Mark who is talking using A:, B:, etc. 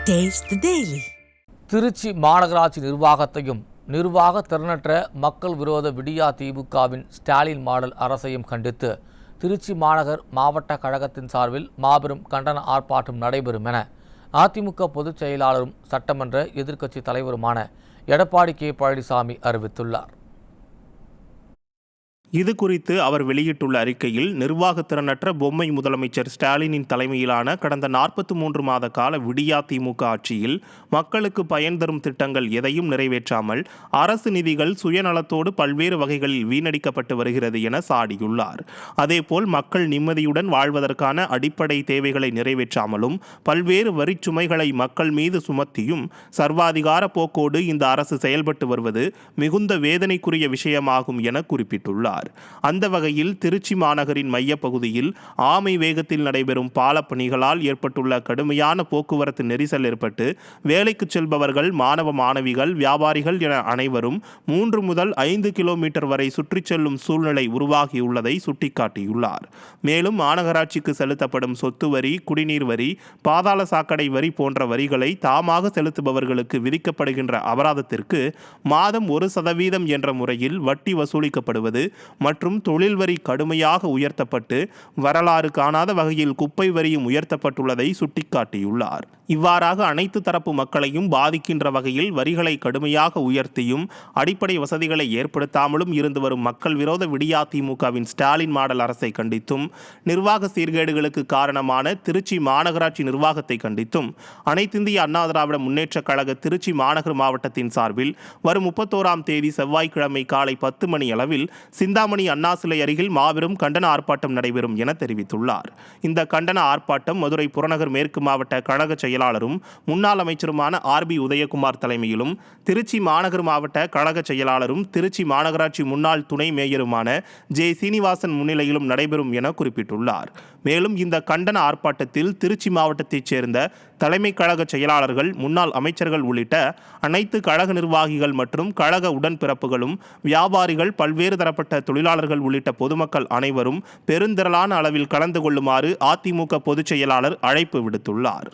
A: Taste the Daily.
B: Trichy மாநகராட்சி நிர்வாகத்தையும் நிர்வாக திறனற்ற மக்கள் விரோத விடியா திமுகவின் ஸ்டாலின் மாடல் அரசையும் கண்டித்து திருச்சி மாநகர் மாவட்ட கழகத்தின் சார்பில் மாபெரும் கண்டன ஆர்ப்பாட்டம் நடைபெறும் என அதிமுக பொதுச் செயலாளரும் சட்டமன்ற எதிர்க்கட்சி தலைவருமான எடப்பாடி கே பழனிசாமி அறிவித்துள்ளார்.
C: இது குறித்து அவர் வெளியிட்டுள்ள அறிக்கையில், நிர்வாகத்திறனற்ற பொம்மை முதலமைச்சர் ஸ்டாலினின் தலைமையிலான கடந்த 43 மாத கால விடியா திமுக ஆட்சியில் மக்களுக்கு பயன் தரும் திட்டங்கள் எதையும் நிறைவேற்றாமல் அரசு நிதிகள் சுயநலத்தோடு பல்வேறு வகைகளில் வீணடிக்கப்பட்டு வருகிறது என சாடியுள்ளார். அதேபோல் மக்கள் நிம்மதியுடன் வாழ்வதற்கான அடிப்படை தேவைகளை நிறைவேற்றாமலும் பல்வேறு வரிச் சுமைகளை மக்கள் மீது சுமத்தியும் சர்வாதிகார போக்கோடு இந்த அரசு செயல்பட்டு வருவது மிகுந்த வேதனைக்குரிய விஷயமாகும் என குறிப்பிட்டுள்ளார். அந்த வகையில் திருச்சி மாநகரின் மையப்பகுதியில் ஆமை வேகத்தில் நடைபெறும் பாலப்பணிகளால் ஏற்பட்டுள்ள கடுமையான போக்குவரத்து நெரிசல் ஏற்பட்டு வேலைக்கு செல்பவர்கள், மாணவ மாணவிகள், வியாபாரிகள் என அனைவரும் 3 முதல் 5 கிலோமீட்டர் வரை சுற்றிச் செல்லும் சூழ்நிலை உருவாகியுள்ளதை சுட்டிக்காட்டியுள்ளார். மேலும் மாநகராட்சிக்கு செலுத்தப்படும் சொத்து வரி, குடிநீர் வரி, பாதாள சாக்கடை வரி போன்ற வரிகளை தாமாக செலுத்துபவர்களுக்கு விதிக்கப்படுகின்ற அபராதத்திற்கு மாதம் 1% என்ற முறையில் வட்டி வசூலிக்கப்படுவது மற்றும் தொழில் வரி கடுமையாக உயர்த்தப்பட்டு வரலாறு காணாத வகையில் குப்பை வரியும் உயர்த்தப்பட்டுள்ளதை சுட்டிக்காட்டியுள்ளார். இவ்வாறாக அனைத்து தரப்பு மக்களையும் பாதிக்கின்ற வகையில் வரிகளை கடுமையாக உயர்த்தியும் அடிப்படை வசதிகளை ஏற்படுத்தாமலும் இருந்து வரும் மக்கள் விரோத விடியா திமுகவின் ஸ்டாலின் மாடல் அரசை கண்டித்தும், நிர்வாக சீர்கேடுகளுக்கு காரணமான திருச்சி மாநகராட்சி நிர்வாகத்தை கண்டித்தும் அனைத்திந்திய அண்ணா திராவிட முன்னேற்றக் கழக திருச்சி மாநகர் மாவட்டத்தின் சார்பில் வரும் 31ஆம் தேதி செவ்வாய்க்கிழமை காலை 10 மணி அளவில் சிந்தாமணி அண்ணா சிலை அருகில் மாபெரும் கண்டன ஆர்ப்பாட்டம் நடைபெறும் என தெரிவித்துள்ளார். இந்த கண்டன ஆர்ப்பாட்டம் மதுரை புறநகர் மேற்கு மாவட்ட கழக செயலாளரும் முன்னாள் அமைச்சருமான RB உதயகுமார் தலைமையிலும், திருச்சி மாநகர் மாவட்ட கழக செயலாளரும் திருச்சி மாநகராட்சி முன்னாள் துணை மேயருமான J. சீனிவாசன் முன்னிலையிலும் நடைபெறும் என குறிப்பிட்டுள்ளார். மேலும் இந்த கண்டன ஆர்ப்பாட்டத்தில் திருச்சி மாவட்டத்தைச் சேர்ந்த தலைமை கழக செயலாளர்கள், முன்னாள் அமைச்சர்கள் உள்ளிட்ட அனைத்து கழக நிர்வாகிகள் மற்றும் கழக உடன்பிறப்புகளும், வியாபாரிகள், பல்வேறு தரப்பட்ட தொழிலாளர்கள் உள்ளிட்ட பொதுமக்கள் அனைவரும் பெருந்திரளான அளவில் கலந்து கொள்ளுமாறு அதிமுக பொதுச் செயலாளர் அழைப்பு விடுத்துள்ளார்.